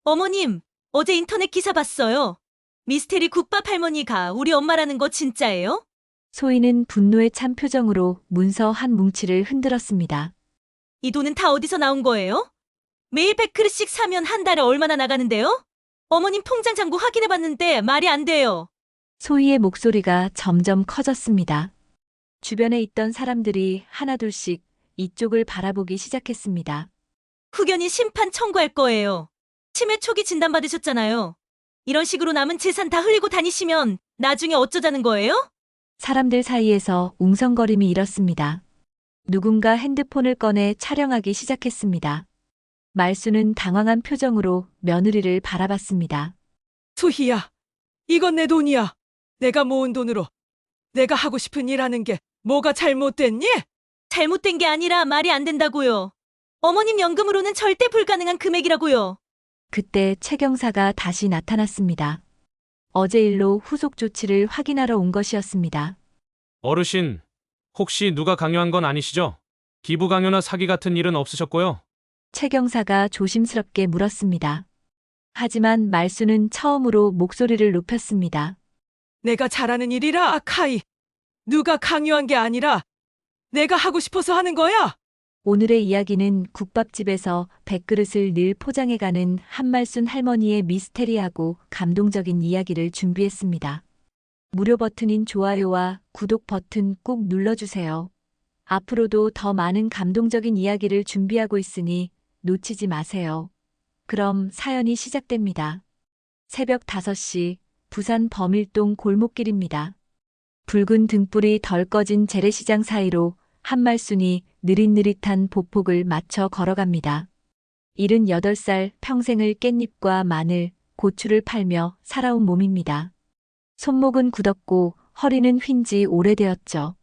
어머님, 어제 인터넷 기사 봤어요. 미스테리 국밥 할머니가 우리 엄마라는 거 진짜예요? 소희는 분노에 찬 표정으로 문서 한 뭉치를 흔들었습니다. 이 돈은 다 어디서 나온 거예요? 매일 100그릇씩 사면 한 달에 얼마나 나가는데요? 어머님 통장 잔고 확인해 봤는데 말이 안 돼요. 소희의 목소리가 점점 커졌습니다. 주변에 있던 사람들이 하나둘씩 이쪽을 바라보기 시작했습니다. 후견인 심판 청구할 거예요. 치매 초기 진단받으셨잖아요. 이런 식으로 남은 재산 다 흘리고 다니시면 나중에 어쩌자는 거예요? 사람들 사이에서 웅성거림이 일었습니다. 누군가 핸드폰을 꺼내 촬영하기 시작했습니다. 말수는 당황한 표정으로 며느리를 바라봤습니다. 소희야, 이건 내 돈이야. 내가 모은 돈으로 내가 하고 싶은 일 하는 게 뭐가 잘못됐니? 잘못된 게 아니라 말이 안 된다고요. 어머님 연금으로는 절대 불가능한 금액이라고요. 그때 최 경사가 다시 나타났습니다. 어제 일로 후속 조치를 확인하러 온 것이었습니다. 어르신, 혹시 누가 강요한 건 아니시죠? 기부 강요나 사기 같은 일은 없으셨고요. 최 경사가 조심스럽게 물었습니다. 하지만 말수는 처음으로 목소리를 높였습니다. 내가 잘하는 일이라, 아카이. 누가 강요한 게 아니라 내가 하고 싶어서 하는 거야. 오늘의 이야기는 국밥집에서 100그릇을 늘 포장해가는 한말순 할머니의 미스테리하고 감동적인 이야기를 준비했습니다. 무료 버튼인 좋아요와 구독 버튼 꼭 눌러주세요. 앞으로도 더 많은 감동적인 이야기를 준비하고 있으니 놓치지 마세요. 그럼 사연이 시작됩니다. 새벽 5시 부산 범일동 골목길입니다. 붉은 등불이 덜 꺼진 재래시장 사이로 한말순이 느릿느릿한 보폭을 맞춰 걸어갑니다. 78살 평생을 깻잎과 마늘, 고추를 팔며 살아온 몸입니다. 손목은 굳었고 허리는 휜 지 오래되었죠.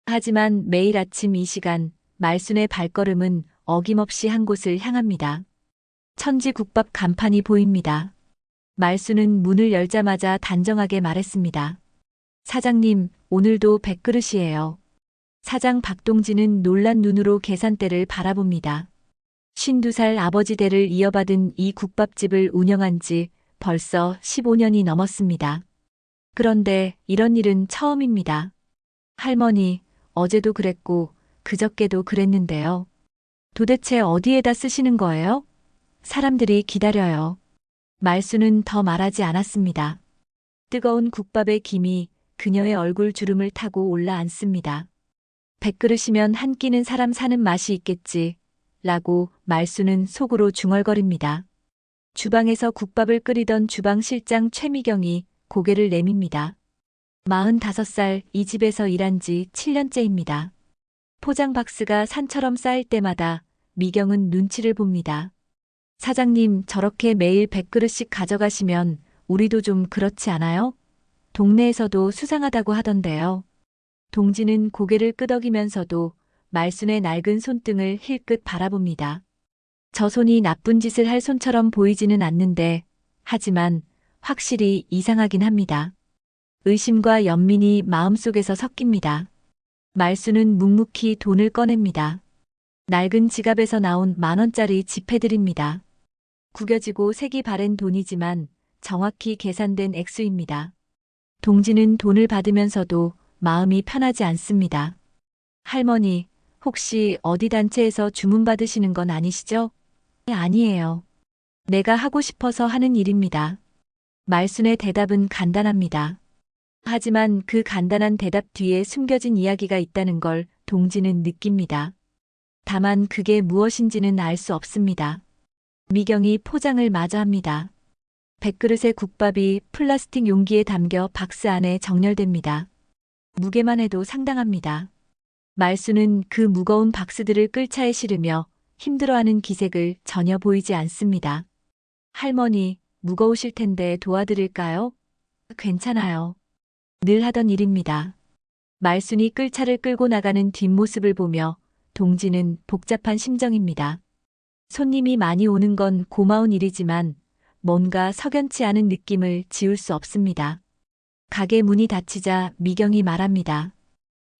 하지만 매일 아침 이 시간 말순의 발걸음은 어김없이 한 곳을 향합니다. 천지국밥 간판이 보입니다. 말순은 문을 열자마자 단정하게 말했습니다. 사장님, 오늘도 100그릇이에요. 사장 박동진은 놀란 눈으로 계산대를 바라봅니다. 52살 아버지 대를 이어받은 이 국밥집을 운영한 지 벌써 15년이 넘었습니다. 그런데 이런 일은 처음입니다. 할머니, 어제도 그랬고 그저께도 그랬는데요. 도대체 어디에다 쓰시는 거예요? 사람들이 기다려요. 말수는 더 말하지 않았습니다. 뜨거운 국밥의 김이 그녀의 얼굴 주름을 타고 올라앉습니다. 100그릇이면 한 끼는 사람 사는 맛이 있겠지, 라고 말수는 속으로 중얼거립니다. 주방에서 국밥을 끓이던 주방실장 최미경이 고개를 내밉니다. 45살 이 집에서 일한 지 7년째입니다. 포장 박스가 산처럼 쌓일 때마다 미경은 눈치를 봅니다. 사장님, 저렇게 매일 100그릇씩 가져가시면 우리도 좀 그렇지 않아요? 동네에서도 수상하다고 하던데요. 동지는 고개를 끄덕이면서도 말순의 낡은 손등을 힐끗 바라봅니다. 저 손이 나쁜 짓을 할 손처럼 보이지는 않는데, 하지만 확실히 이상하긴 합니다. 의심과 연민이 마음속에서 섞입니다. 말순은 묵묵히 돈을 꺼냅니다. 낡은 지갑에서 나온 10,000원짜리 지폐들입니다. 구겨지고 색이 바랜 돈이지만 정확히 계산된 액수입니다. 동지는 돈을 받으면서도 마음이 편하지 않습니다. 할머니, 혹시 어디 단체에서 주문 받으시는 건 아니시죠? 아니에요. 내가 하고 싶어서 하는 일입니다. 말순의 대답은 간단합니다. 하지만 그 간단한 대답 뒤에 숨겨진 이야기가 있다는 걸 동지는 느낍니다. 다만 그게 무엇인지는 알 수 없습니다. 미경이 포장을 마저 합니다. 100그릇의 국밥이 플라스틱 용기에 담겨 박스 안에 정렬됩니다. 무게만 해도 상당합니다. 말수는 그 무거운 박스들을 끌차에 실으며 힘들어하는 기색을 전혀 보이지 않습니다. 할머니, 무거우실 텐데 도와드릴까요? 괜찮아요. 늘 하던 일입니다. 말순이 끌차를 끌고 나가는 뒷모습을 보며 동지는 복잡한 심정입니다. 손님이 많이 오는 건 고마운 일이지만 뭔가 석연치 않은 느낌을 지울 수 없습니다. 가게 문이 닫히자 미경이 말합니다.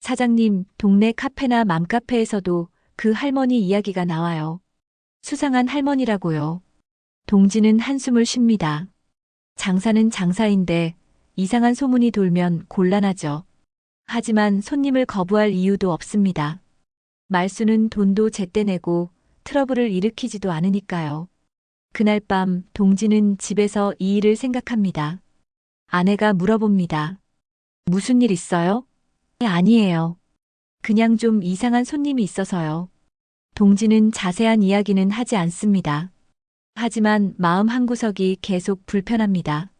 사장님, 동네 카페나 맘카페에서도 그 할머니 이야기가 나와요. 수상한 할머니라고요. 동진은 한숨을 쉽니다. 장사는 장사인데 이상한 소문이 돌면 곤란하죠. 하지만 손님을 거부할 이유도 없습니다. 말수는 돈도 제때 내고 트러블을 일으키지도 않으니까요. 그날 밤 동진은 집에서 이 일을 생각합니다. 아내가 물어봅니다. 무슨 일 있어요? 아니에요. 그냥 좀 이상한 손님이 있어서요. 동진은 자세한 이야기는 하지 않습니다. 하지만 마음 한구석이 계속 불편합니다.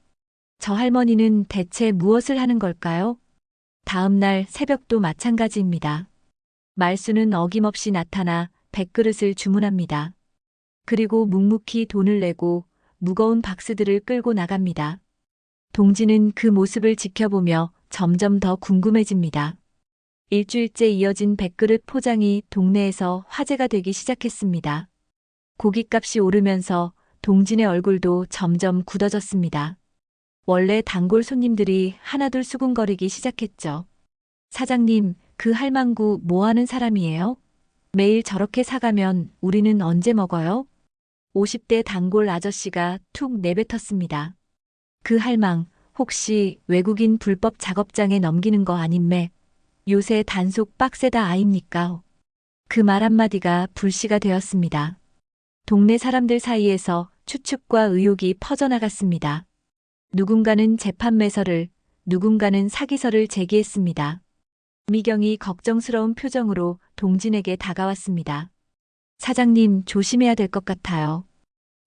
저 할머니는 대체 무엇을 하는 걸까요? 다음 날 새벽도 마찬가지입니다. 말수는 어김없이 나타나 100그릇을 주문합니다. 그리고 묵묵히 돈을 내고 무거운 박스들을 끌고 나갑니다. 동진은 그 모습을 지켜보며 점점 더 궁금해집니다. 일주일째 이어진 100그릇 포장이 동네에서 화제가 되기 시작했습니다. 고깃값이 오르면서 동진의 얼굴도 점점 굳어졌습니다. 원래 단골 손님들이 하나둘 수군거리기 시작했죠. 사장님, 그 할망구 뭐 하는 사람이에요? 매일 저렇게 사가면 우리는 언제 먹어요? 50대 단골 아저씨가 툭 내뱉었습니다. 그 할망, 혹시 외국인 불법 작업장에 넘기는 거 아님매? 요새 단속 빡세다 아입니까? 그 말 한마디가 불씨가 되었습니다. 동네 사람들 사이에서 추측과 의혹이 퍼져나갔습니다. 누군가는 재판 매설을, 누군가는 사기설을 제기했습니다. 미경이 걱정스러운 표정으로 동진에게 다가왔습니다. 사장님, 조심해야 될 것 같아요.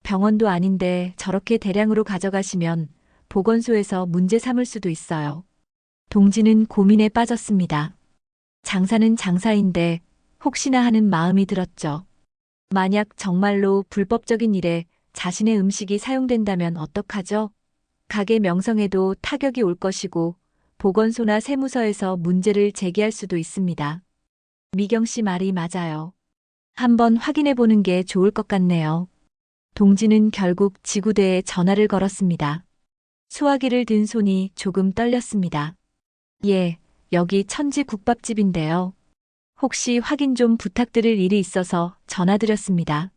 병원도 아닌데 저렇게 대량으로 가져가시면 보건소에서 문제 삼을 수도 있어요. 동진은 고민에 빠졌습니다. 장사는 장사인데 혹시나 하는 마음이 들었죠. 만약 정말로 불법적인 일에 자신의 음식이 사용된다면 어떡하죠? 가게 명성에도 타격이 올 것이고 보건소나 세무서에서 문제를 제기할 수도 있습니다. 미경 씨 말이 맞아요. 한번 확인해 보는 게 좋을 것 같네요. 동진은 결국 지구대에 전화를 걸었습니다. 수화기를 든 손이 조금 떨렸습니다. 예, 여기 천지 국밥집인데요. 혹시 확인 좀 부탁드릴 일이 있어서 전화드렸습니다.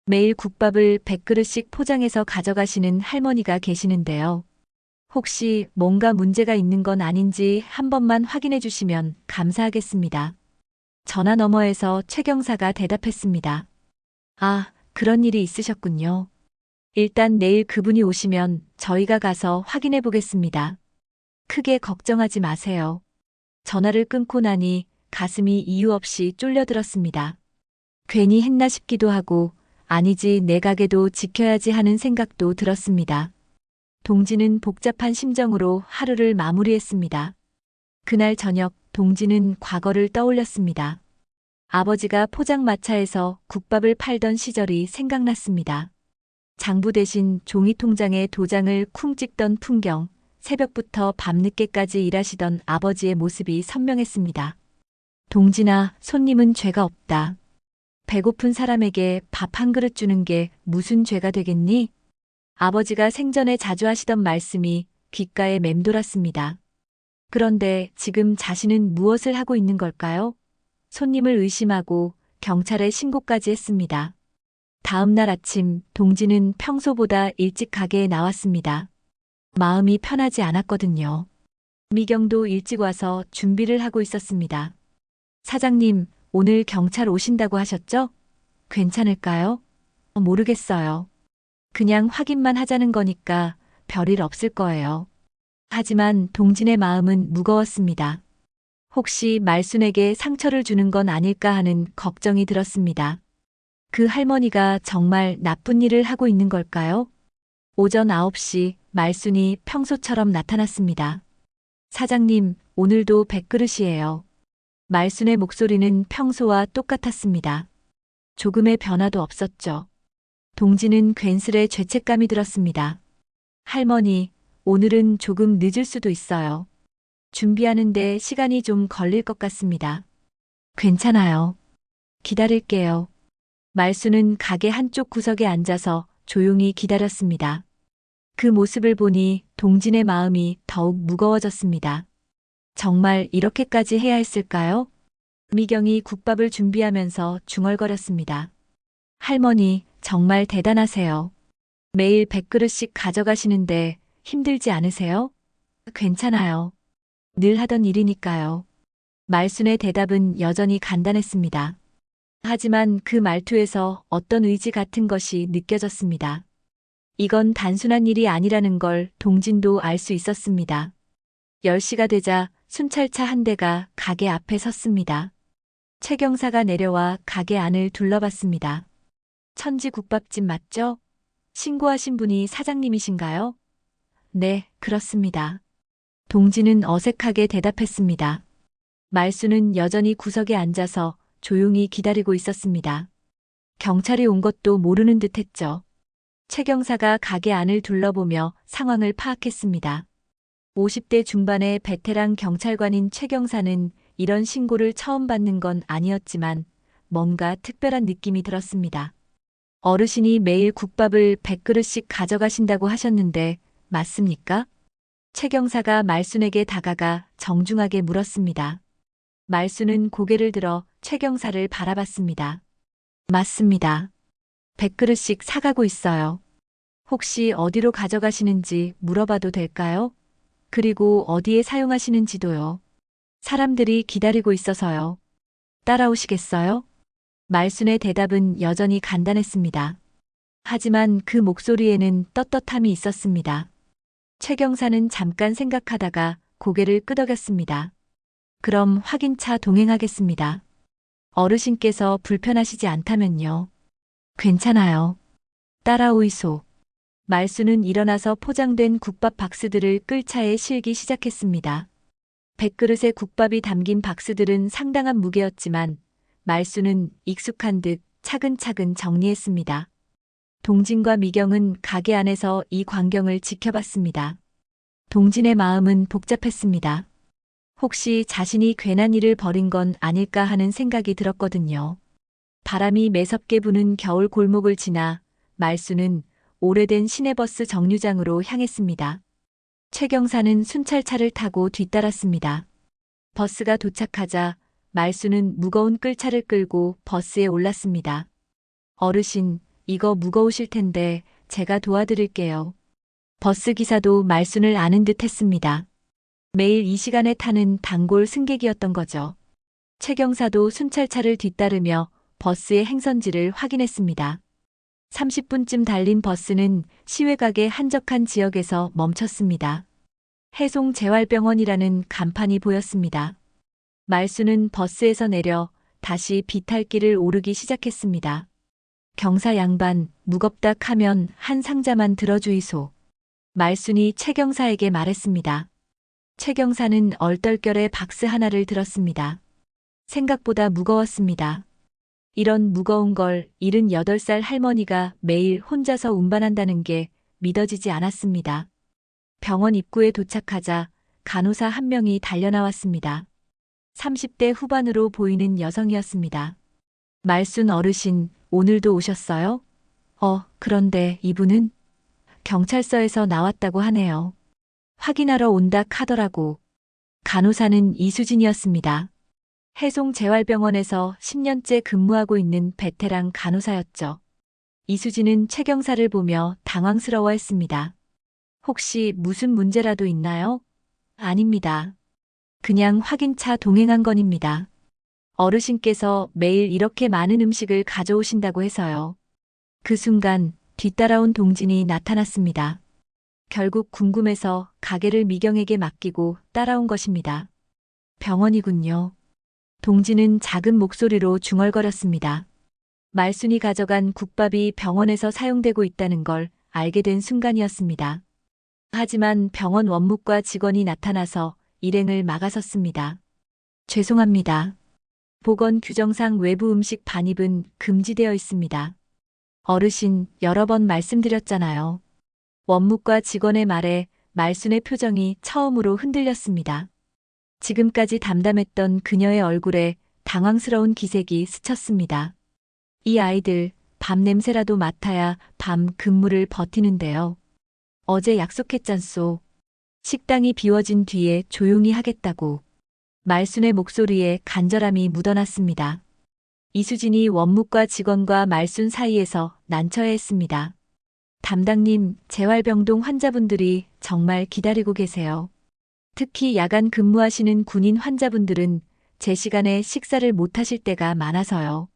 매일 국밥을 100그릇씩 포장해서 가져가시는 할머니가 계시는데요. 혹시 뭔가 문제가 있는 건 아닌지 한 번만 확인해 주시면 감사하겠습니다. 전화 너머에서 최 경사가 대답했습니다. 아, 그런 일이 있으셨군요. 일단 내일 그분이 오시면 저희가 가서 확인해 보겠습니다. 크게 걱정하지 마세요. 전화를 끊고 나니 가슴이 이유 없이 쫄려들었습니다. 괜히 했나 싶기도 하고 아니지 내 가게도 지켜야지 하는 생각도 들었습니다. 동진은 복잡한 심정으로 하루를 마무리했습니다. 그날 저녁 동진은 과거를 떠올렸습니다. 아버지가 포장마차에서 국밥을 팔던 시절이 생각났습니다. 장부 대신 종이통장에 도장을 쿵 찍던 풍경, 새벽부터 밤늦게까지 일하시던 아버지의 모습이 선명했습니다. 동진아, 손님은 죄가 없다. 배고픈 사람에게 밥 한 그릇 주는 게 무슨 죄가 되겠니? 아버지가 생전에 자주 하시던 말씀이 귓가에 맴돌았습니다. 그런데 지금 자신은 무엇을 하고 있는 걸까요? 손님을 의심하고 경찰에 신고까지 했습니다. 다음 날 아침 동진은 평소보다 일찍 가게에 나왔습니다. 마음이 편하지 않았거든요. 미경도 일찍 와서 준비를 하고 있었습니다. 사장님, 오늘 경찰 오신다고 하셨죠? 괜찮을까요? 모르겠어요. 그냥 확인만 하자는 거니까 별일 없을 거예요. 하지만 동진의 마음은 무거웠습니다. 혹시 말순에게 상처를 주는 건 아닐까 하는 걱정이 들었습니다. 그 할머니가 정말 나쁜 일을 하고 있는 걸까요? 오전 9시 말순이 평소처럼 나타났습니다. 사장님, 오늘도 100그릇이에요. 말순의 목소리는 평소와 똑같았습니다. 조금의 변화도 없었죠. 동진은 괜스레 죄책감이 들었습니다. 할머니, 오늘은 조금 늦을 수도 있어요. 준비하는데 시간이 좀 걸릴 것 같습니다. 괜찮아요. 기다릴게요. 말수는 가게 한쪽 구석에 앉아서 조용히 기다렸습니다. 그 모습을 보니 동진의 마음이 더욱 무거워졌습니다. 정말 이렇게까지 해야 했을까요? 미경이 국밥을 준비하면서 중얼거렸습니다. 할머니, 정말 대단하세요. 매일 100그릇씩 가져가시는데 힘들지 않으세요? 괜찮아요. 늘 하던 일이니까요. 말순의 대답은 여전히 간단했습니다. 하지만 그 말투에서 어떤 의지 같은 것이 느껴졌습니다. 이건 단순한 일이 아니라는 걸 동진도 알 수 있었습니다. 10시가 되자 순찰차 한 대가 가게 앞에 섰습니다. 최 경사가 내려와 가게 안을 둘러봤습니다. 천지국밥집 맞죠? 신고하신 분이 사장님이신가요? 네, 그렇습니다. 동진은 어색하게 대답했습니다. 말수는 여전히 구석에 앉아서 조용히 기다리고 있었습니다. 경찰이 온 것도 모르는 듯 했죠. 최 경사가 가게 안을 둘러보며 상황을 파악했습니다. 50대 중반의 베테랑 경찰관인 최 경사는 이런 신고를 처음 받는 건 아니었지만 뭔가 특별한 느낌이 들었습니다. 어르신이 매일 국밥을 100그릇씩 가져가신다고 하셨는데 맞습니까? 최 경사가 말순에게 다가가 정중하게 물었습니다. 말순은 고개를 들어 최 경사를 바라봤습니다. 맞습니다. 100그릇씩 사가고 있어요. 혹시 어디로 가져가시는지 물어봐도 될까요? 그리고 어디에 사용하시는지도요. 사람들이 기다리고 있어서요. 따라오시겠어요? 말순의 대답은 여전히 간단했습니다. 하지만 그 목소리에는 떳떳함이 있었습니다. 최 경사는 잠깐 생각하다가 고개를 끄덕였습니다. 그럼 확인차 동행하겠습니다. 어르신께서 불편하시지 않다면요. 괜찮아요. 따라오이소. 말순은 일어나서 포장된 국밥 박스들을 끌차에 실기 시작했습니다. 100그릇의 국밥이 담긴 박스들은 상당한 무게였지만 말순은 익숙한 듯 차근차근 정리했습니다. 동진과 미경은 가게 안에서 이 광경을 지켜봤습니다. 동진의 마음은 복잡했습니다. 혹시 자신이 괜한 일을 벌인 건 아닐까 하는 생각이 들었거든요. 바람이 매섭게 부는 겨울 골목을 지나 말순은 오래된 시내버스 정류장으로 향했습니다. 최 경사는 순찰차를 타고 뒤따랐습니다. 버스가 도착하자 말순은 무거운 끌차를 끌고 버스에 올랐습니다. 어르신, 이거 무거우실 텐데 제가 도와드릴게요. 버스 기사도 말순을 아는 듯 했습니다. 매일 이 시간에 타는 단골 승객이었던 거죠. 최 경사도 순찰차를 뒤따르며 버스의 행선지를 확인했습니다. 30분쯤 달린 버스는 시외각의 한적한 지역에서 멈췄습니다. 해송재활병원이라는 간판이 보였습니다. 말순은 버스에서 내려 다시 비탈길을 오르기 시작했습니다. 경사 양반, 무겁다 하면 한 상자만 들어주이소. 말순이 최 경사에게 말했습니다. 최 경사는 얼떨결에 박스 하나를 들었습니다. 생각보다 무거웠습니다. 이런 무거운 걸 78살 할머니가 매일 혼자서 운반한다는 게 믿어지지 않았습니다. 병원 입구에 도착하자 간호사 한 명이 달려나왔습니다. 30대 후반으로 보이는 여성이었습니다. 말순 어르신, 오늘도 오셨어요? 그런데 이분은 경찰서에서 나왔다고 하네요. 확인하러 온다 카더라고. 간호사는 이수진이었습니다. 해송재활병원에서 10년째 근무하고 있는 베테랑 간호사였죠. 이수진은 최 경사를 보며 당황스러워했습니다. 혹시 무슨 문제라도 있나요? 아닙니다. 그냥 확인차 동행한 건입니다. 어르신께서 매일 이렇게 많은 음식을 가져오신다고 해서요. 그 순간 뒤따라온 동진이 나타났습니다. 결국 궁금해서 가게를 미경에게 맡기고 따라온 것입니다. 병원이군요. 동진은 작은 목소리로 중얼거렸습니다. 말순이 가져간 국밥이 병원에서 사용되고 있다는 걸 알게 된 순간이었습니다. 하지만 병원 원무과 직원이 나타나서 일행을 막아섰습니다. 죄송합니다. 보건 규정상 외부 음식 반입은 금지되어 있습니다. 어르신, 여러 번 말씀드렸잖아요. 원무과 직원의 말에 말순의 표정이 처음으로 흔들렸습니다. 지금까지 담담했던 그녀의 얼굴에 당황스러운 기색이 스쳤습니다. 이 아이들, 밤 냄새라도 맡아야 밤 근무를 버티는데요. 어제 약속했잖소. 식당이 비워진 뒤에 조용히 하겠다고. 말순의 목소리에 간절함이 묻어났습니다. 이수진이 원무과 직원과 말순 사이에서 난처해했습니다. 담당님, 재활병동 환자분들이 정말 기다리고 계세요. 특히 야간 근무하시는 군인 환자분들은 제 시간에 식사를 못 하실 때가 많아서요.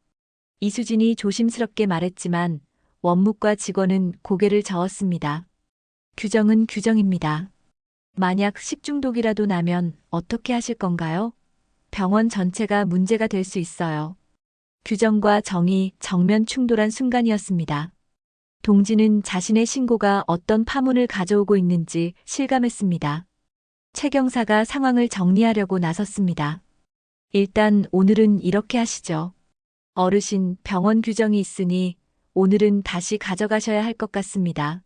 이수진이 조심스럽게 말했지만 원무과 직원은 고개를 저었습니다. 규정은 규정입니다. 만약 식중독이라도 나면 어떻게 하실 건가요? 병원 전체가 문제가 될 수 있어요. 규정과 정의 정면 충돌한 순간이었습니다. 동지는 자신의 신고가 어떤 파문을 가져오고 있는지 실감했습니다. 최 경사가 상황을 정리하려고 나섰습니다. 일단 오늘은 이렇게 하시죠. 어르신, 병원 규정이 있으니 오늘은 다시 가져가셔야 할 것 같습니다.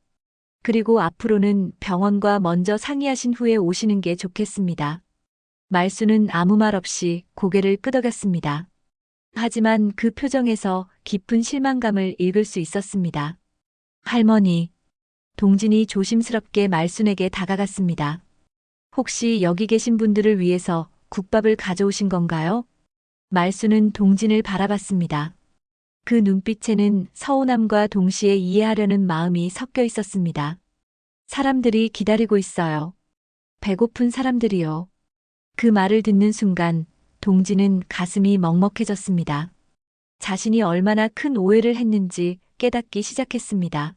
그리고 앞으로는 병원과 먼저 상의하신 후에 오시는 게 좋겠습니다. 말수는 아무 말 없이 고개를 끄덕였습니다. 하지만 그 표정에서 깊은 실망감을 읽을 수 있었습니다. 할머니, 동진이 조심스럽게 말순에게 다가갔습니다. 혹시 여기 계신 분들을 위해서 국밥을 가져오신 건가요? 말순은 동진을 바라봤습니다. 그 눈빛에는 서운함과 동시에 이해하려는 마음이 섞여 있었습니다. 사람들이 기다리고 있어요. 배고픈 사람들이요. 그 말을 듣는 순간 동진은 가슴이 먹먹해졌습니다. 자신이 얼마나 큰 오해를 했는지 깨닫기 시작했습니다.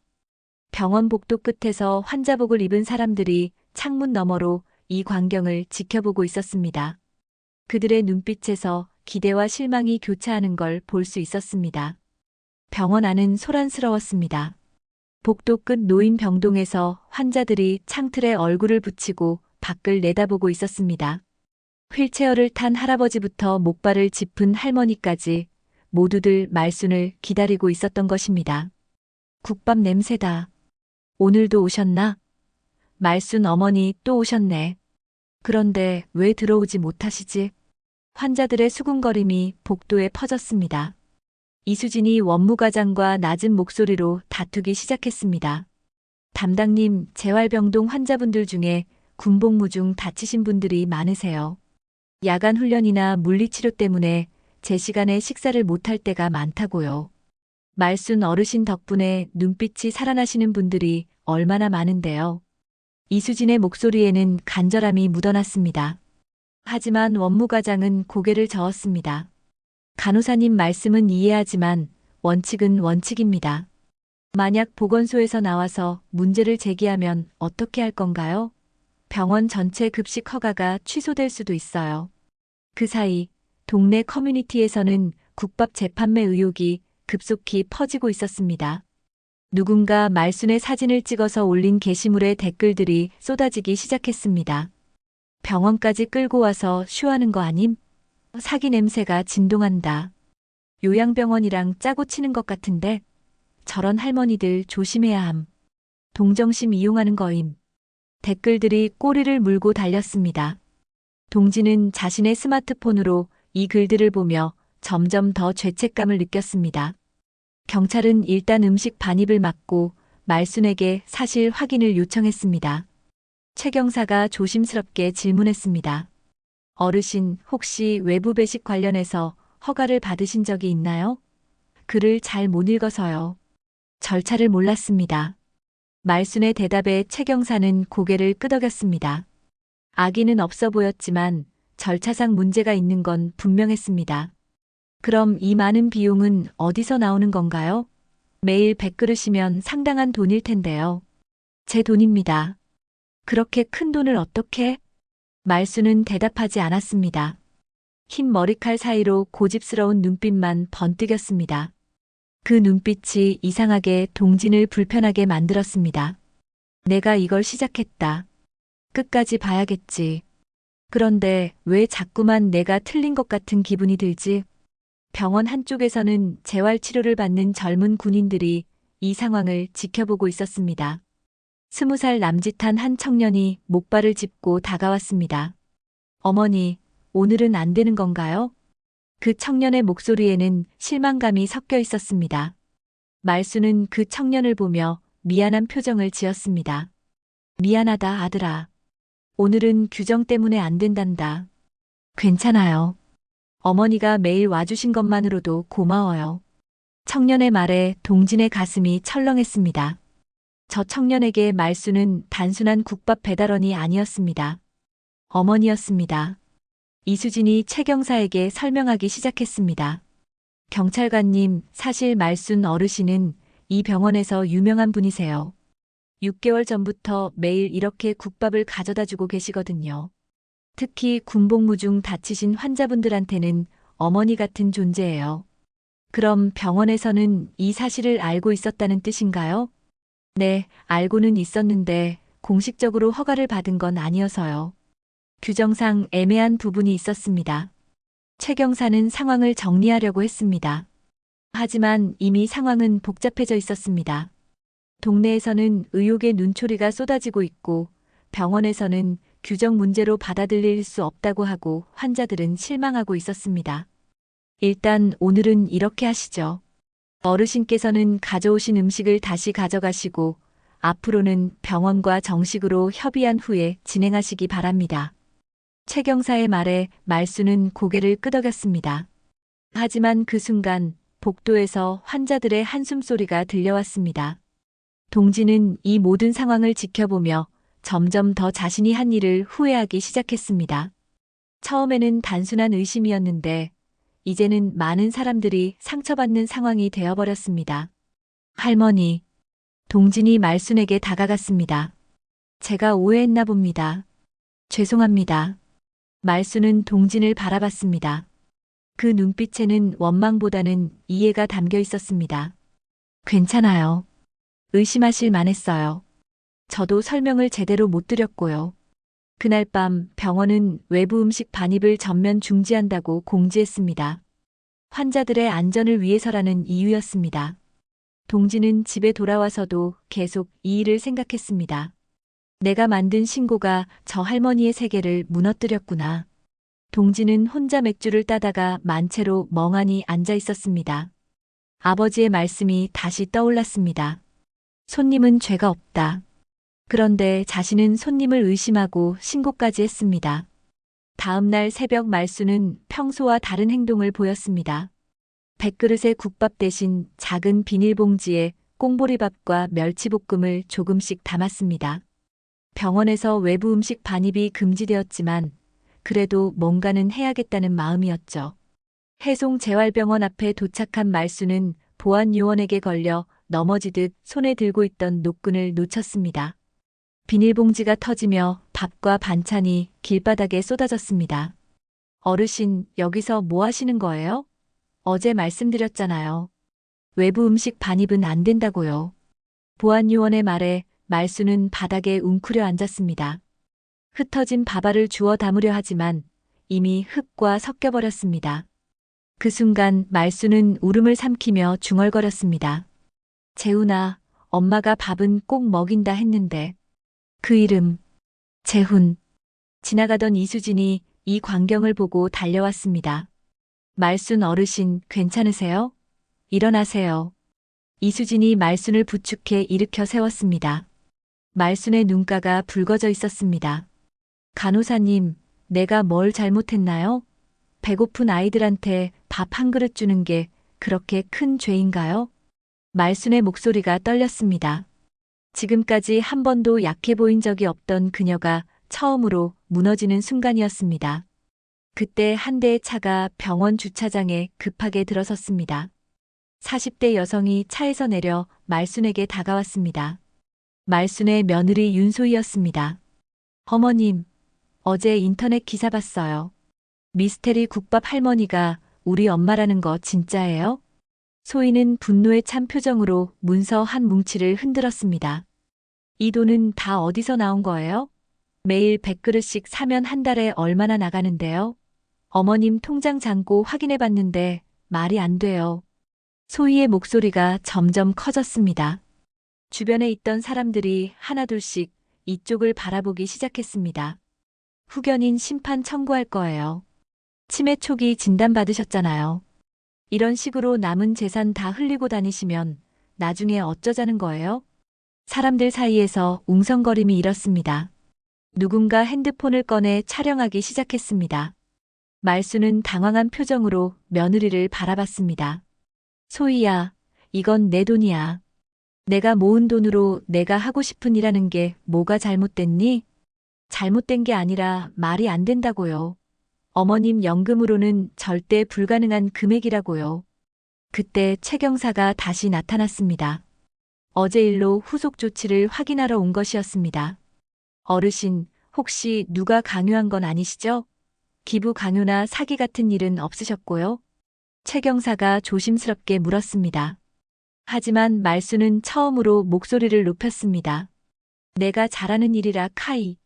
병원 복도 끝에서 환자복을 입은 사람들이 창문 너머로 이 광경을 지켜보고 있었습니다. 그들의 눈빛에서 기대와 실망이 교차하는 걸 볼 수 있었습니다. 병원 안은 소란스러웠습니다. 복도 끝 노인 병동에서 환자들이 창틀에 얼굴을 붙이고 밖을 내다보고 있었습니다. 휠체어를 탄 할아버지부터 목발을 짚은 할머니까지 모두들 말순을 기다리고 있었던 것입니다. 국밥 냄새다. 오늘도 오셨나? 말순 어머니 또 오셨네. 그런데 왜 들어오지 못하시지? 환자들의 수군거림이 복도에 퍼졌습니다. 이수진이 원무과장과 낮은 목소리로 다투기 시작했습니다. 담당님, 재활병동 환자분들 중에 군복무 중 다치신 분들이 많으세요. 야간 훈련이나 물리치료 때문에 제 시간에 식사를 못할 때가 많다고요. 말순 어르신 덕분에 눈빛이 살아나시는 분들이 얼마나 많은데요. 이수진의 목소리에는 간절함이 묻어났습니다. 하지만 원무과장은 고개를 저었습니다. 간호사님 말씀은 이해하지만 원칙은 원칙입니다. 만약 보건소에서 나와서 문제를 제기하면 어떻게 할 건가요? 병원 전체 급식 허가가 취소될 수도 있어요. 그 사이 동네 커뮤니티에서는 국밥 재판매 의혹이 급속히 퍼지고 있었습니다. 누군가 말순의 사진을 찍어서 올린 게시물에 댓글들이 쏟아지기 시작했습니다. 병원까지 끌고 와서 쇼하는 거 아님? 사기 냄새가 진동한다. 요양병원이랑 짜고 치는 것 같은데 저런 할머니들 조심해야 함. 동정심 이용하는 거임. 댓글들이 꼬리를 물고 달렸습니다. 동지는 자신의 스마트폰으로 이 글들을 보며 점점 더 죄책감을 느꼈습니다. 경찰은 일단 음식 반입을 막고 말순에게 사실 확인을 요청했습니다. 최 경사가 조심스럽게 질문했습니다. 어르신, 혹시 외부 배식 관련해서 허가를 받으신 적이 있나요? 글을 잘 못 읽어서요. 절차를 몰랐습니다. 말순의 대답에 최 경사는 고개를 끄덕였습니다. 악의는 없어 보였지만 절차상 문제가 있는 건 분명했습니다. 그럼 이 많은 비용은 어디서 나오는 건가요? 매일 100그릇이면 상당한 돈일 텐데요. 제 돈입니다. 그렇게 큰 돈을 어떻게? 말순은 대답하지 않았습니다. 흰 머리칼 사이로 고집스러운 눈빛만 번뜩였습니다. 그 눈빛이 이상하게 동진을 불편하게 만들었습니다. 내가 이걸 시작했다. 끝까지 봐야겠지. 그런데 왜 자꾸만 내가 틀린 것 같은 기분이 들지? 병원 한쪽에서는 재활치료를 받는 젊은 군인들이 이 상황을 지켜보고 있었습니다. 20살 남짓한 한 청년이 목발을 짚고 다가왔습니다. 어머니, 오늘은 안 되는 건가요? 그 청년의 목소리에는 실망감이 섞여 있었습니다. 말수는 그 청년을 보며 미안한 표정을 지었습니다. 미안하다, 아들아. 오늘은 규정 때문에 안 된단다. 괜찮아요. 어머니가 매일 와주신 것만으로도 고마워요. 청년의 말에 동진의 가슴이 철렁했습니다. 저 청년에게 말수는 단순한 국밥 배달원이 아니었습니다. 어머니였습니다. 이수진이 최 경사에게 설명하기 시작했습니다. 경찰관님, 사실 말순 어르신은 이 병원에서 유명한 분이세요. 6개월 전부터 매일 이렇게 국밥을 가져다 주고 계시거든요. 특히 군복무 중 다치신 환자분들한테는 어머니 같은 존재예요. 그럼 병원에서는 이 사실을 알고 있었다는 뜻인가요? 네, 알고는 있었는데 공식적으로 허가를 받은 건 아니어서요. 규정상 애매한 부분이 있었습니다. 최 경사는 상황을 정리하려고 했습니다. 하지만 이미 상황은 복잡해져 있었습니다. 동네에서는 의혹의 눈초리가 쏟아지고 있고 병원에서는 규정 문제로 받아들일 수 없다고 하고 환자들은 실망하고 있었습니다. 일단 오늘은 이렇게 하시죠. 어르신께서는 가져오신 음식을 다시 가져가시고 앞으로는 병원과 정식으로 협의한 후에 진행하시기 바랍니다. 최 경사의 말에 말수는 고개를 끄덕였습니다. 하지만 그 순간 복도에서 환자들의 한숨소리가 들려왔습니다. 동지는 이 모든 상황을 지켜보며 점점 더 자신이 한 일을 후회하기 시작했습니다. 처음에는 단순한 의심이었는데 이제는 많은 사람들이 상처받는 상황이 되어버렸습니다. 할머니, 동진이 말순에게 다가갔습니다. 제가 오해했나 봅니다. 죄송합니다. 말순은 동진을 바라봤습니다. 그 눈빛에는 원망보다는 이해가 담겨 있었습니다. 괜찮아요. 의심하실 만했어요. 저도 설명을 제대로 못 드렸고요. 그날 밤 병원은 외부 음식 반입을 전면 중지한다고 공지했습니다. 환자들의 안전을 위해서라는 이유였습니다. 동지는 집에 돌아와서도 계속 이 일을 생각했습니다. 내가 만든 신고가 저 할머니의 세계를 무너뜨렸구나. 동지는 혼자 맥주를 따다가 만채로 멍하니 앉아 있었습니다. 아버지의 말씀이 다시 떠올랐습니다. 손님은 죄가 없다. 그런데 자신은 손님을 의심하고 신고까지 했습니다. 다음 날 새벽 말수는 평소와 다른 행동을 보였습니다. 100그릇의 국밥 대신 작은 비닐봉지에 꽁보리밥과 멸치볶음을 조금씩 담았습니다. 병원에서 외부 음식 반입이 금지되었지만 그래도 뭔가는 해야겠다는 마음이었죠. 해송재활병원 앞에 도착한 말수는 보안요원에게 걸려 넘어지듯 손에 들고 있던 노끈을 놓쳤습니다. 비닐봉지가 터지며 밥과 반찬이 길바닥에 쏟아졌습니다. 어르신, 여기서 뭐 하시는 거예요? 어제 말씀드렸잖아요. 외부 음식 반입은 안 된다고요. 보안요원의 말에 말수는 바닥에 웅크려 앉았습니다. 흩어진 밥알을 주워 담으려 하지만 이미 흙과 섞여버렸습니다. 그 순간 말수는 울음을 삼키며 중얼거렸습니다. 재훈아, 엄마가 밥은 꼭 먹인다 했는데. 그 이름, 재훈. 지나가던 이수진이 이 광경을 보고 달려왔습니다. 말순 어르신, 괜찮으세요? 일어나세요. 이수진이 말순을 부축해 일으켜 세웠습니다. 말순의 눈가가 붉어져 있었습니다. 간호사님, 내가 뭘 잘못했나요? 배고픈 아이들한테 밥 한 그릇 주는 게 그렇게 큰 죄인가요? 말순의 목소리가 떨렸습니다. 지금까지 한 번도 약해 보인 적이 없던 그녀가 처음으로 무너지는 순간이었습니다. 그때 한 대의 차가 병원 주차장에 급하게 들어섰습니다. 40대 여성이 차에서 내려 말순에게 다가왔습니다. 말순의 며느리 윤소희였습니다. 어머님, 어제 인터넷 기사 봤어요. 미스테리 국밥 할머니가 우리 엄마라는 거 진짜예요? 소희는 분노에 찬 표정으로 문서 한 뭉치를 흔들었습니다. 이 돈은 다 어디서 나온 거예요? 매일 100그릇씩 사면 한 달에 얼마나 나가는데요? 어머님 통장 잔고 확인해 봤는데 말이 안 돼요. 소희의 목소리가 점점 커졌습니다. 주변에 있던 사람들이 하나둘씩 이쪽을 바라보기 시작했습니다. 후견인 심판 청구할 거예요. 치매 초기 진단받으셨잖아요. 이런 식으로 남은 재산 다 흘리고 다니시면 나중에 어쩌자는 거예요? 사람들 사이에서 웅성거림이 일었습니다. 누군가 핸드폰을 꺼내 촬영하기 시작했습니다. 말수는 당황한 표정으로 며느리를 바라봤습니다. 소희야, 이건 내 돈이야. 내가 모은 돈으로 내가 하고 싶은 일 하는 게 뭐가 잘못됐니? 잘못된 게 아니라 말이 안 된다고요. 어머님 연금으로는 절대 불가능한 금액이라고요. 그때 최 경사가 다시 나타났습니다. 어제 일로 후속 조치를 확인하러 온 것이었습니다. 어르신, 혹시 누가 강요한 건 아니시죠? 기부 강요나 사기 같은 일은 없으셨고요? 최 경사가 조심스럽게 물었습니다. 하지만 말수는 처음으로 목소리를 높였습니다. 내가 잘하는 일이라 카이.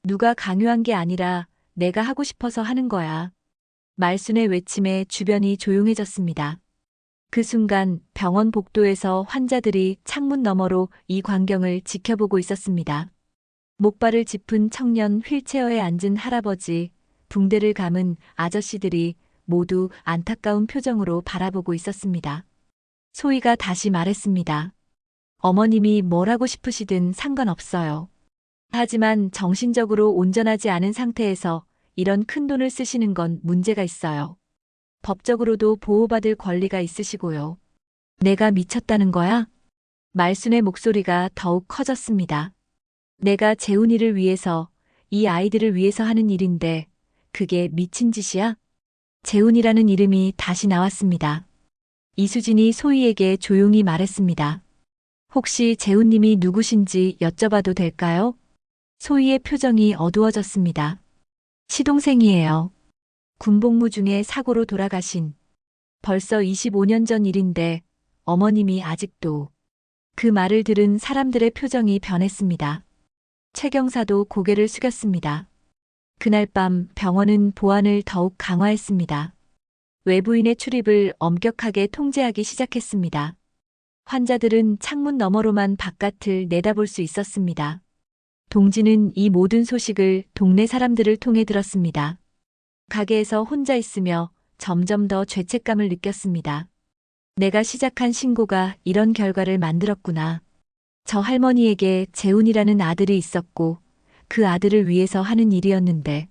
누가 강요한 게 아니라 내가 하고 싶어서 하는 거야. 말순의 외침에 주변이 조용해졌습니다. 그 순간 병원 복도에서 환자들이 창문 너머로 이 광경을 지켜보고 있었습니다. 목발을 짚은 청년, 휠체어에 앉은 할아버지, 붕대를 감은 아저씨들이 모두 안타까운 표정으로 바라보고 있었습니다. 소희가 다시 말했습니다. 어머님이 뭘 하고 싶으시든 상관없어요. 하지만 정신적으로 온전하지 않은 상태에서 이런 큰 돈을 쓰시는 건 문제가 있어요. 법적으로도 보호받을 권리가 있으시고요. 내가 미쳤다는 거야? 말순의 목소리가 더욱 커졌습니다. 내가 재훈이를 위해서, 이 아이들을 위해서 하는 일인데 그게 미친 짓이야? 재훈이라는 이름이 다시 나왔습니다. 이수진이 소희에게 조용히 말했습니다. 혹시 재훈님이 누구신지 여쭤봐도 될까요? 소희의 표정이 어두워졌습니다. 시동생이에요. 군복무 중에 사고로 돌아가신. 벌써 25년 전 일인데 어머님이 아직도. 그 말을 들은 사람들의 표정이 변했습니다. 최 경사도 고개를 숙였습니다. 그날 밤 병원은 보안을 더욱 강화했습니다. 외부인의 출입을 엄격하게 통제하기 시작했습니다. 환자들은 창문 너머로만 바깥을 내다볼 수 있었습니다. 동지는 이 모든 소식을 동네 사람들을 통해 들었습니다. 가게에서 혼자 있으며 점점 더 죄책감을 느꼈습니다. 내가 시작한 신고가 이런 결과를 만들었구나. 저 할머니에게 재훈이라는 아들이 있었고 그 아들을 위해서 하는 일이었는데.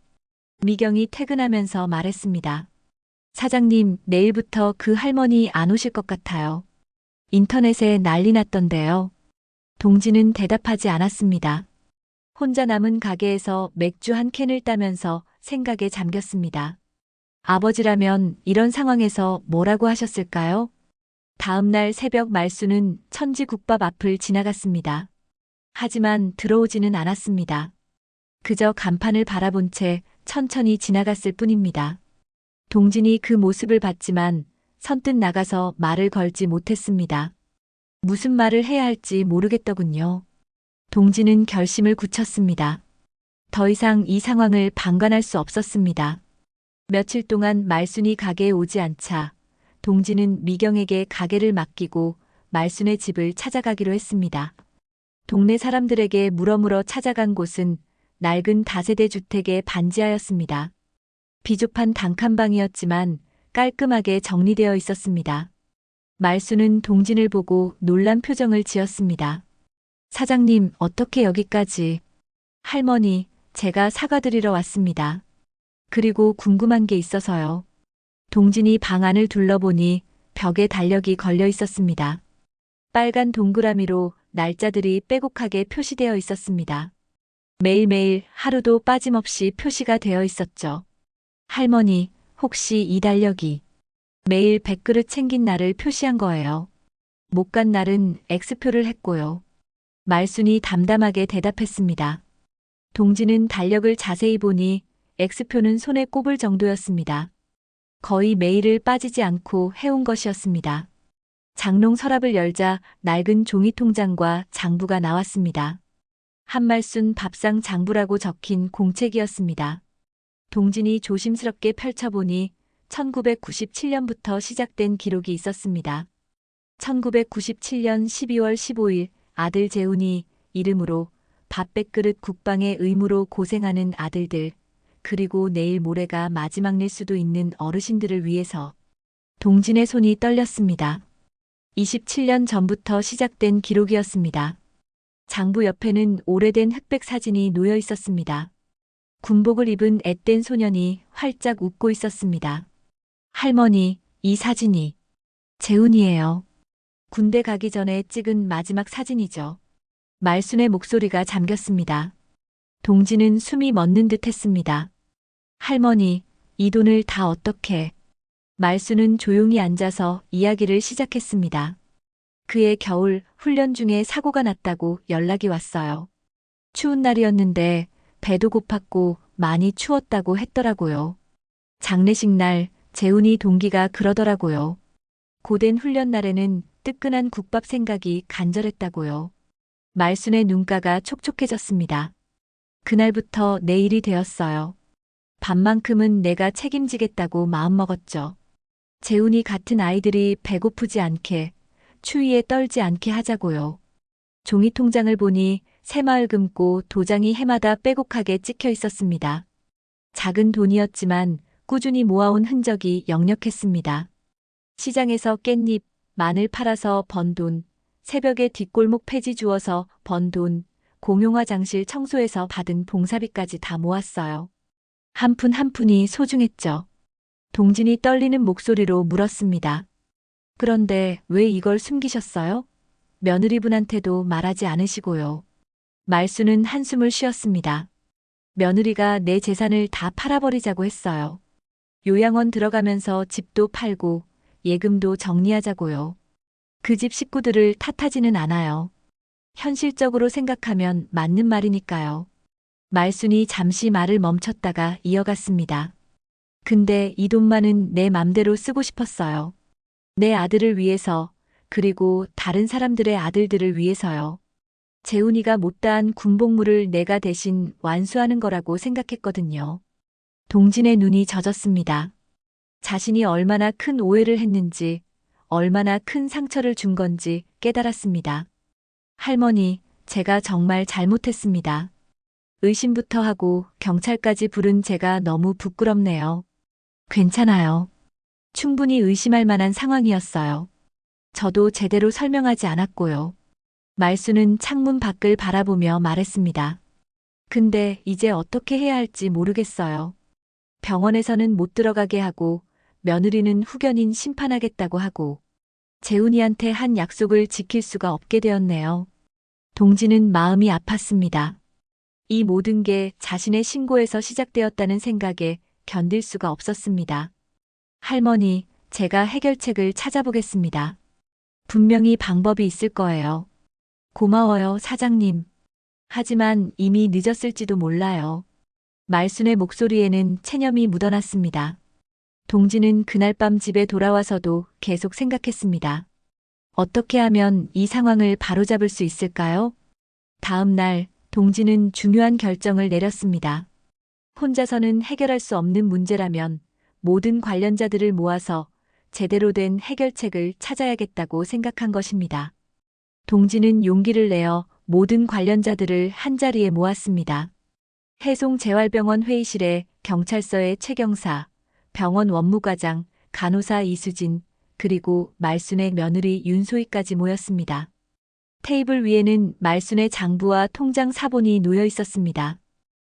미경이 퇴근하면서 말했습니다. 사장님, 내일부터 그 할머니 안 오실 것 같아요. 인터넷에 난리 났던데요. 동지는 대답하지 않았습니다. 혼자 남은 가게에서 맥주 한 캔을 따면서 생각에 잠겼습니다. 아버지라면 이런 상황에서 뭐라고 하셨을까요? 다음 날 새벽 말수는 천지국밥 앞을 지나갔습니다. 하지만 들어오지는 않았습니다. 그저 간판을 바라본 채 천천히 지나갔을 뿐입니다. 동진이 그 모습을 봤지만 선뜻 나가서 말을 걸지 못했습니다. 무슨 말을 해야 할지 모르겠더군요. 동진은 결심을 굳혔습니다. 더 이상 이 상황을 방관할 수 없었습니다. 며칠 동안 말순이 가게에 오지 않자 동진은 미경에게 가게를 맡기고 말순의 집을 찾아가기로 했습니다. 동네 사람들에게 물어물어 찾아간 곳은 낡은 다세대 주택의 반지하였습니다. 비좁한 단칸방이었지만 깔끔하게 정리되어 있었습니다. 말순은 동진을 보고 놀란 표정을 지었습니다. 사장님, 어떻게 여기까지? 할머니, 제가 사과드리러 왔습니다. 그리고 궁금한 게 있어서요. 동진이 방 안을 둘러보니 벽에 달력이 걸려 있었습니다. 빨간 동그라미로 날짜들이 빼곡하게 표시되어 있었습니다. 매일매일 하루도 빠짐없이 표시가 되어 있었죠. 할머니, 혹시 이 달력이 매일 100그릇 챙긴 날을 표시한 거예요. 못 간 날은 X표를 했고요. 말순이 담담하게 대답했습니다. 동지는 달력을 자세히 보니 X표는 손에 꼽을 정도였습니다. 거의 매일을 빠지지 않고 해온 것이었습니다. 장롱 서랍을 열자 낡은 종이 통장과 장부가 나왔습니다. 한말순 밥상 장부라고 적힌 공책이었습니다. 동진이 조심스럽게 펼쳐보니 1997년부터 시작된 기록이 있었습니다. 1997년 12월 15일 아들 재훈이 이름으로 밥 100그릇 국방의 의무로 고생하는 아들들, 그리고 내일 모레가 마지막 일 수도 있는 어르신들을 위해서. 동진의 손이 떨렸습니다. 27년 전부터 시작된 기록이었습니다. 장부 옆에는 오래된 흑백 사진이 놓여 있었습니다. 군복을 입은 앳된 소년이 활짝 웃고 있었습니다. 할머니, 이 사진이 재훈이에요. 군대 가기 전에 찍은 마지막 사진이죠. 말순의 목소리가 잠겼습니다. 동지는 숨이 멎는 듯 했습니다. 할머니, 이 돈을 다 어떻게? 말순은 조용히 앉아서 이야기를 시작했습니다. 그해 겨울 훈련 중에 사고가 났다고 연락이 왔어요. 추운 날이었는데 배도 고팠고 많이 추웠다고 했더라고요. 장례식 날 재훈이 동기가 그러더라고요. 고된 훈련 날에는 뜨끈한 국밥 생각이 간절했다고요. 말순의 눈가가 촉촉해졌습니다. 그날부터 내 일이 되었어요. 밥만큼은 내가 책임지겠다고 마음먹었죠. 재훈이 같은 아이들이 배고프지 않게, 추위에 떨지 않게 하자고요. 종이 통장을 보니 새마을 금고 도장이 해마다 빼곡하게 찍혀 있었습니다. 작은 돈이었지만 꾸준히 모아온 흔적이 역력했습니다. 시장에서 깻잎, 마늘 팔아서 번 돈, 새벽에 뒷골목 폐지 주워서 번 돈, 공용화장실 청소해서 받은 봉사비까지 다 모았어요. 한 푼 한 푼이 소중했죠. 동진이 떨리는 목소리로 물었습니다. 그런데 왜 이걸 숨기셨어요? 며느리분한테도 말하지 않으시고요. 말순은 한숨을 쉬었습니다. 며느리가 내 재산을 다 팔아버리자고 했어요. 요양원 들어가면서 집도 팔고 예금도 정리하자고요. 그 집 식구들을 탓하지는 않아요. 현실적으로 생각하면 맞는 말이니까요. 말순이 잠시 말을 멈췄다가 이어갔습니다. 근데 이 돈만은 내 맘대로 쓰고 싶었어요. 내 아들을 위해서, 그리고 다른 사람들의 아들들을 위해서요. 재훈이가 못다한 군복무를 내가 대신 완수하는 거라고 생각했거든요. 동진의 눈이 젖었습니다. 자신이 얼마나 큰 오해를 했는지, 얼마나 큰 상처를 준 건지 깨달았습니다. 할머니, 제가 정말 잘못했습니다. 의심부터 하고 경찰까지 부른 제가 너무 부끄럽네요. 괜찮아요. 충분히 의심할 만한 상황이었어요. 저도 제대로 설명하지 않았고요. 말순은 창문 밖을 바라보며 말했습니다. 근데 이제 어떻게 해야 할지 모르겠어요. 병원에서는 못 들어가게 하고 며느리는 후견인 심판하겠다고 하고 재훈이한테 한 약속을 지킬 수가 없게 되었네요. 동지는 마음이 아팠습니다. 이 모든 게 자신의 신고에서 시작되었다는 생각에 견딜 수가 없었습니다. 할머니, 제가 해결책을 찾아보겠습니다. 분명히 방법이 있을 거예요. 고마워요, 사장님. 하지만 이미 늦었을지도 몰라요. 말순의 목소리에는 체념이 묻어났습니다. 동지는 그날 밤 집에 돌아와서도 계속 생각했습니다. 어떻게 하면 이 상황을 바로잡을 수 있을까요? 다음 날, 동지는 중요한 결정을 내렸습니다. 혼자서는 해결할 수 없는 문제라면 모든 관련자들을 모아서 제대로 된 해결책을 찾아야겠다고 생각한 것입니다. 동지는 용기를 내어 모든 관련자들을 한자리에 모았습니다. 해송재활병원 회의실에 경찰서의 최경사, 병원 원무과장, 간호사 이수진, 그리고 말순의 며느리 윤소희까지 모였습니다. 테이블 위에는 말순의 장부와 통장 사본이 놓여 있었습니다.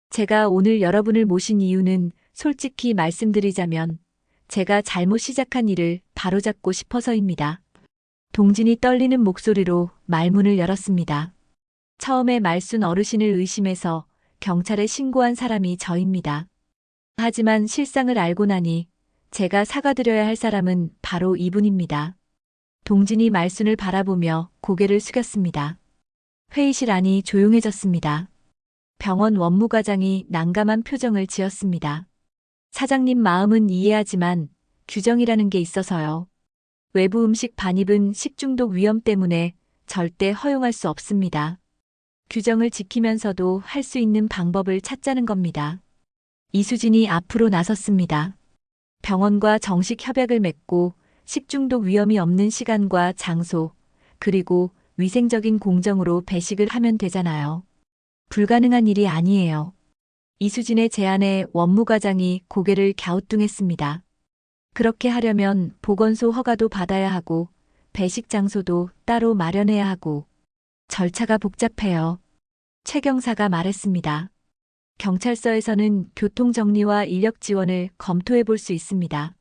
제가 오늘 여러분을 모신 이유는 솔직히 말씀드리자면 제가 잘못 시작한 일을 바로잡고 싶어서입니다. 동진이 떨리는 목소리로 말문을 열었습니다. 처음에 말순 어르신을 의심해서 경찰에 신고한 사람이 저입니다. 하지만 실상을 알고 나니 제가 사과드려야 할 사람은 바로 이분입니다. 동진이 말순을 바라보며 고개를 숙였습니다. 회의실 안이 조용해졌습니다. 병원 원무과장이 난감한 표정을 지었습니다. 사장님 마음은 이해하지만 규정이라는 게 있어서요. 외부 음식 반입은 식중독 위험 때문에 절대 허용할 수 없습니다. 규정을 지키면서도 할 수 있는 방법을 찾자는 겁니다. 이수진이 앞으로 나섰습니다. 병원과 정식 협약을 맺고 식중독 위험이 없는 시간과 장소, 그리고 위생적인 공정으로 배식을 하면 되잖아요. 불가능한 일이 아니에요. 이수진의 제안에 원무과장이 고개를 갸우뚱했습니다. 그렇게 하려면 보건소 허가도 받아야 하고 배식 장소도 따로 마련해야 하고 절차가 복잡해요. 최 경사가 말했습니다. 경찰서에서는 교통정리와 인력 지원을 검토해 볼 수 있습니다.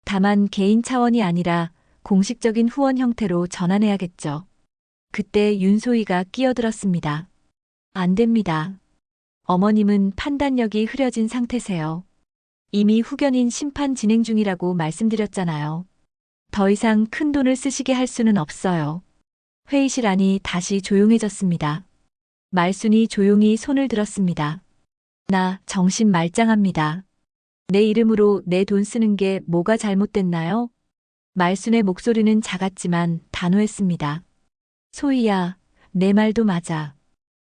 다만 개인 차원이 아니라 공식적인 후원 형태로 전환해야겠죠. 그때 윤소희가 끼어들었습니다. 안 됩니다. 어머님은 판단력이 흐려진 상태세요. 이미 후견인 심판 진행 중이라고 말씀드렸잖아요. 더 이상 큰 돈을 쓰시게 할 수는 없어요. 회의실 안이 다시 조용해졌습니다. 말순이 조용히 손을 들었습니다. 나 정신 말짱합니다. 내 이름으로 내 돈 쓰는 게 뭐가 잘못됐나요? 말순의 목소리는 작았지만 단호했습니다. 소희야, 내 말도 맞아.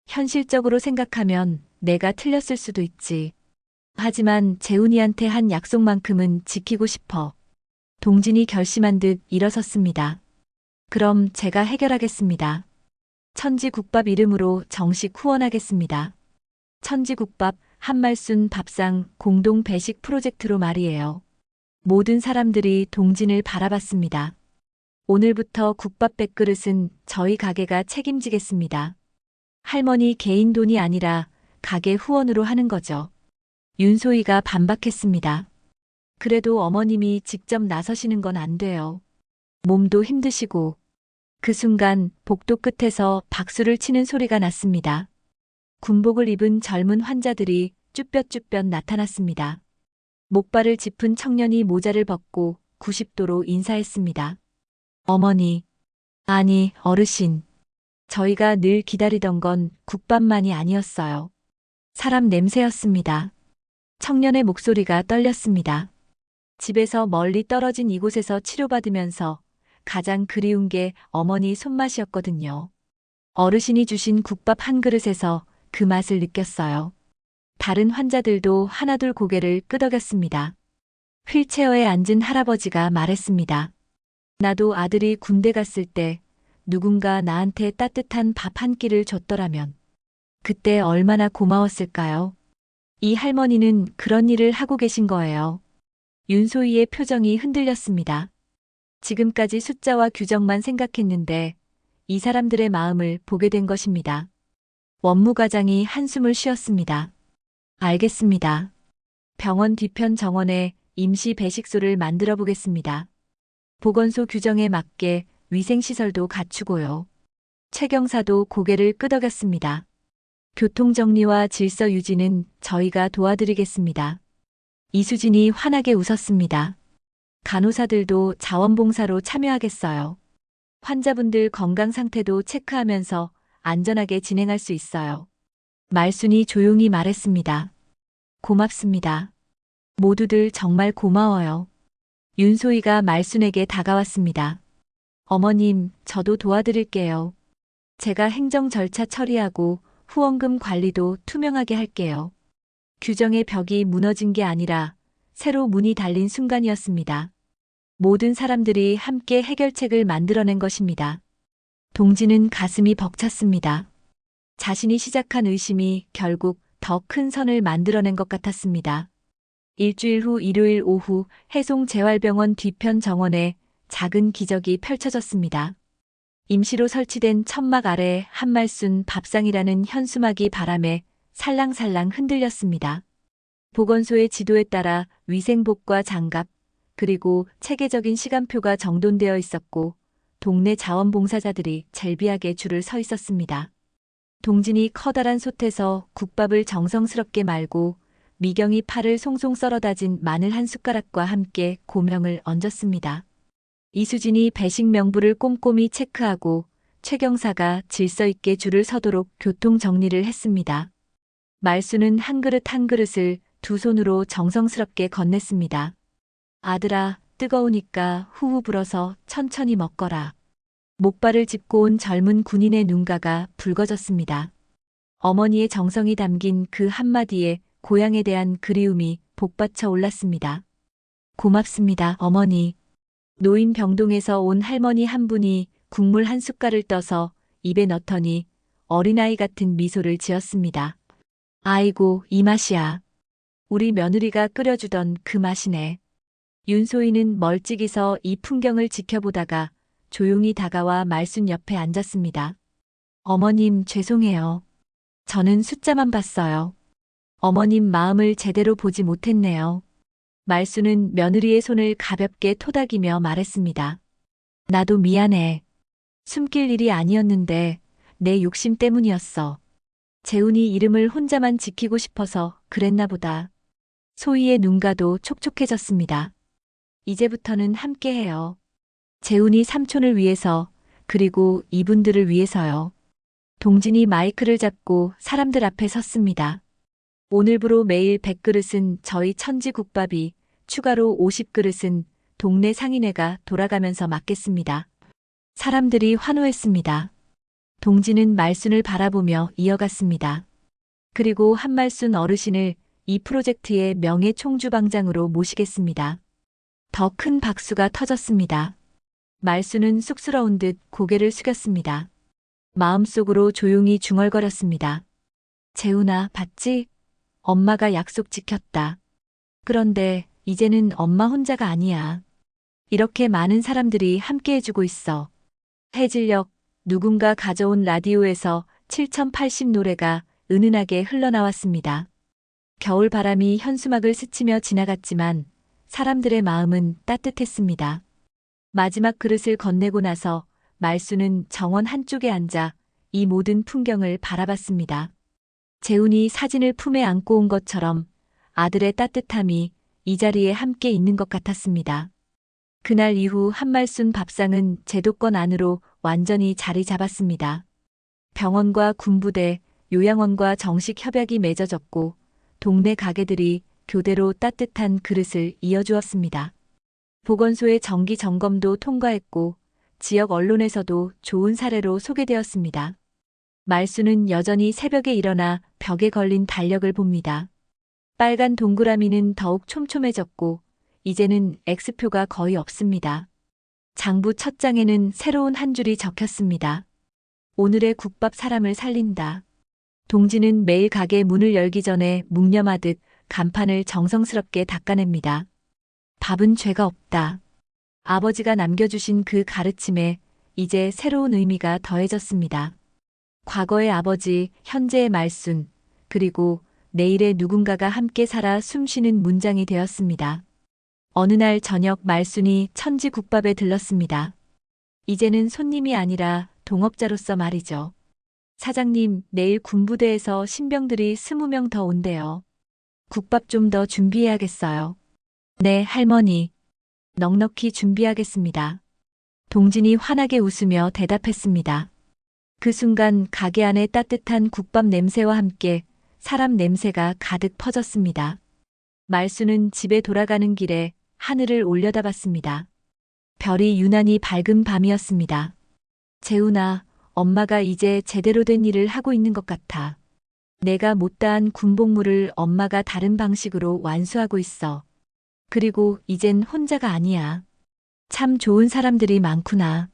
현실적으로 생각하면 내가 틀렸을 수도 있지. 하지만 재훈이한테 한 약속만큼은 지키고 싶어. 동진이 결심한 듯 일어섰습니다. 그럼 제가 해결하겠습니다. 천지국밥 이름으로 정식 후원하겠습니다. 천지국밥 한말순 밥상 공동 배식 프로젝트로 말이에요. 모든 사람들이 동진을 바라봤습니다. 오늘부터 국밥 100그릇은 저희 가게가 책임지겠습니다. 할머니 개인 돈이 아니라 가게 후원으로 하는 거죠. 윤소희가 반박했습니다. 그래도 어머님이 직접 나서시는 건 안 돼요. 몸도 힘드시고. 그 순간 복도 끝에서 박수를 치는 소리가 났습니다. 군복을 입은 젊은 환자들이 쭈뼛쭈뼛 나타났습니다. 목발을 짚은 청년이 모자를 벗고 90도로 인사했습니다. 어머니, 아니 어르신. 저희가 늘 기다리던 건 국밥만이 아니었어요. 사람 냄새였습니다. 청년의 목소리가 떨렸습니다. 집에서 멀리 떨어진 이곳에서 치료받으면서 가장 그리운 게 어머니 손맛이었거든요. 어르신이 주신 국밥 한 그릇에서 그 맛을 느꼈어요. 다른 환자들도 하나둘 고개를 끄덕였습니다. 휠체어에 앉은 할아버지가 말했습니다. 나도 아들이 군대 갔을 때 누군가 나한테 따뜻한 밥 한 끼를 줬더라면 그때 얼마나 고마웠을까요? 이 할머니는 그런 일을 하고 계신 거예요. 윤소희의 표정이 흔들렸습니다. 지금까지 숫자와 규정만 생각했는데 이 사람들의 마음을 보게 된 것입니다. 원무과장이 한숨을 쉬었습니다. 알겠습니다. 병원 뒤편 정원에 임시 배식소를 만들어 보겠습니다. 보건소 규정에 맞게 위생시설도 갖추고요. 최 경사도 고개를 끄덕였습니다. 교통정리와 질서 유지는 저희가 도와드리겠습니다. 이수진이 환하게 웃었습니다. 간호사들도 자원봉사로 참여하겠어요. 환자분들 건강 상태도 체크하면서 안전하게 진행할 수 있어요. 말순이 조용히 말했습니다. 고맙습니다. 모두들 정말 고마워요. 윤소희가 말순에게 다가왔습니다. 어머님, 저도 도와드릴게요. 제가 행정 절차 처리하고 후원금 관리도 투명하게 할게요. 규정의 벽이 무너진 게 아니라 새로 문이 달린 순간이었습니다. 모든 사람들이 함께 해결책을 만들어낸 것입니다. 동진은 가슴이 벅찼습니다. 자신이 시작한 의심이 결국 더 큰 선을 만들어낸 것 같았습니다. 일주일 후 일요일 오후 해송재활병원 뒤편 정원에 작은 기적이 펼쳐졌습니다. 임시로 설치된 천막 아래 한말순 밥상이라는 현수막이 바람에 살랑살랑 흔들렸습니다. 보건소의 지도에 따라 위생복과 장갑, 그리고 체계적인 시간표가 정돈되어 있었고 동네 자원봉사자들이 절비하게 줄을 서 있었습니다. 동진이 커다란 솥에서 국밥을 정성스럽게 말고 미경이 팔을 송송 썰어 다진 마늘 한 숟가락과 함께 고명을 얹었습니다. 이수진이 배식 명부를 꼼꼼히 체크하고 최 경사가 질서 있게 줄을 서도록 교통 정리를 했습니다. 말순은 한 그릇 한 그릇을 두 손으로 정성스럽게 건넸습니다. 아들아, 뜨거우니까 후후 불어서 천천히 먹거라. 목발을 짚고 온 젊은 군인의 눈가가 붉어졌습니다. 어머니의 정성이 담긴 그 한마디에 고향에 대한 그리움이 복받쳐 올랐습니다. 고맙습니다, 어머니. 노인 병동에서 온 할머니 한 분이 국물 한 숟갈을 떠서 입에 넣더니 어린아이 같은 미소를 지었습니다. 아이고, 이 맛이야. 우리 며느리가 끓여주던 그 맛이네. 윤소희는 멀찍이서 이 풍경을 지켜보다가 조용히 다가와 말순 옆에 앉았습니다. 어머님, 죄송해요. 저는 숫자만 봤어요. 어머님 마음을 제대로 보지 못했네요. 말순은 며느리의 손을 가볍게 토닥이며 말했습니다. 나도 미안해. 숨길 일이 아니었는데 내 욕심 때문이었어. 재훈이 이름을 혼자만 지키고 싶어서 그랬나 보다. 소희의 눈가도 촉촉해졌습니다. 이제부터는 함께해요. 재훈이 삼촌을 위해서, 그리고 이분들을 위해서요. 동진이 마이크를 잡고 사람들 앞에 섰습니다. 오늘부로 매일 100그릇은 저희 천지국밥이, 추가로 50그릇은 동네 상인회가 돌아가면서 맡겠습니다. 사람들이 환호했습니다. 동진은 말순을 바라보며 이어갔습니다. 그리고 한말순 어르신을 이 프로젝트의 명예 총주방장으로 모시겠습니다. 더 큰 박수가 터졌습니다. 말순은 쑥스러운 듯 고개를 숙였습니다. 마음속으로 조용히 중얼거렸습니다. 재훈아, 봤지? 엄마가 약속 지켰다. 그런데 이제는 엄마 혼자가 아니야. 이렇게 많은 사람들이 함께 해주고 있어. 해질녘 누군가 가져온 라디오에서 7080 노래가 은은하게 흘러나왔습니다. 겨울 바람이 현수막을 스치며 지나갔지만 사람들의 마음은 따뜻했습니다. 마지막 그릇을 건네고 나서 말순은 정원 한쪽에 앉아 이 모든 풍경을 바라봤습니다. 재훈이 사진을 품에 안고 온 것처럼 아들의 따뜻함이 이 자리에 함께 있는 것 같았습니다. 그날 이후 한말순 밥상은 제도권 안으로 완전히 자리 잡았습니다. 병원과 군부대, 요양원과 정식 협약이 맺어졌고 동네 가게들이 교대로 따뜻한 그릇을 이어주었습니다. 보건소의 정기 점검도 통과했고 지역 언론에서도 좋은 사례로 소개되었습니다. 말순은 여전히 새벽에 일어나 벽에 걸린 달력을 봅니다. 빨간 동그라미는 더욱 촘촘해졌고 이제는 X표가 거의 없습니다. 장부 첫 장에는 새로운 한 줄이 적혔습니다. 오늘의 국밥 사람을 살린다. 동진은 매일 가게 문을 열기 전에 묵념하듯 간판을 정성스럽게 닦아냅니다. 밥은 죄가 없다. 아버지가 남겨주신 그 가르침에 이제 새로운 의미가 더해졌습니다. 과거의 아버지, 현재의 말순, 그리고 내일의 누군가가 함께 살아 숨쉬는 문장이 되었습니다. 어느 날 저녁 말순이 천지국밥에 들렀습니다. 이제는 손님이 아니라 동업자로서 말이죠. 사장님, 내일 군부대에서 신병들이 20명 더 온대요. 국밥 좀 더 준비해야겠어요. 네, 할머니. 넉넉히 준비하겠습니다. 동진이 환하게 웃으며 대답했습니다. 그 순간 가게 안에 따뜻한 국밥 냄새와 함께 사람 냄새가 가득 퍼졌습니다. 말순은 집에 돌아가는 길에 하늘을 올려다봤습니다. 별이 유난히 밝은 밤이었습니다. 재훈아, 엄마가 이제 제대로 된 일을 하고 있는 것 같아. 내가 못다한 군복무를 엄마가 다른 방식으로 완수하고 있어. 그리고 이젠 혼자가 아니야. 참 좋은 사람들이 많구나.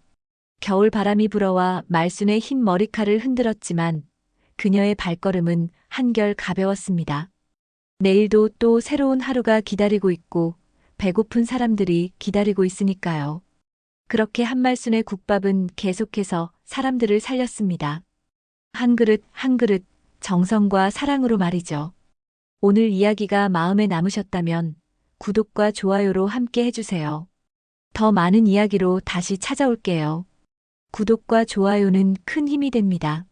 겨울 바람이 불어와 말순의 흰 머리칼을 흔들었지만 그녀의 발걸음은 한결 가벼웠습니다. 내일도 또 새로운 하루가 기다리고 있고 배고픈 사람들이 기다리고 있으니까요. 그렇게 한말순의 국밥은 계속해서 사람들을 살렸습니다. 한 그릇 한 그릇 정성과 사랑으로 말이죠. 오늘 이야기가 마음에 남으셨다면 구독과 좋아요로 함께 해주세요. 더 많은 이야기로 다시 찾아올게요. 구독과 좋아요는 큰 힘이 됩니다.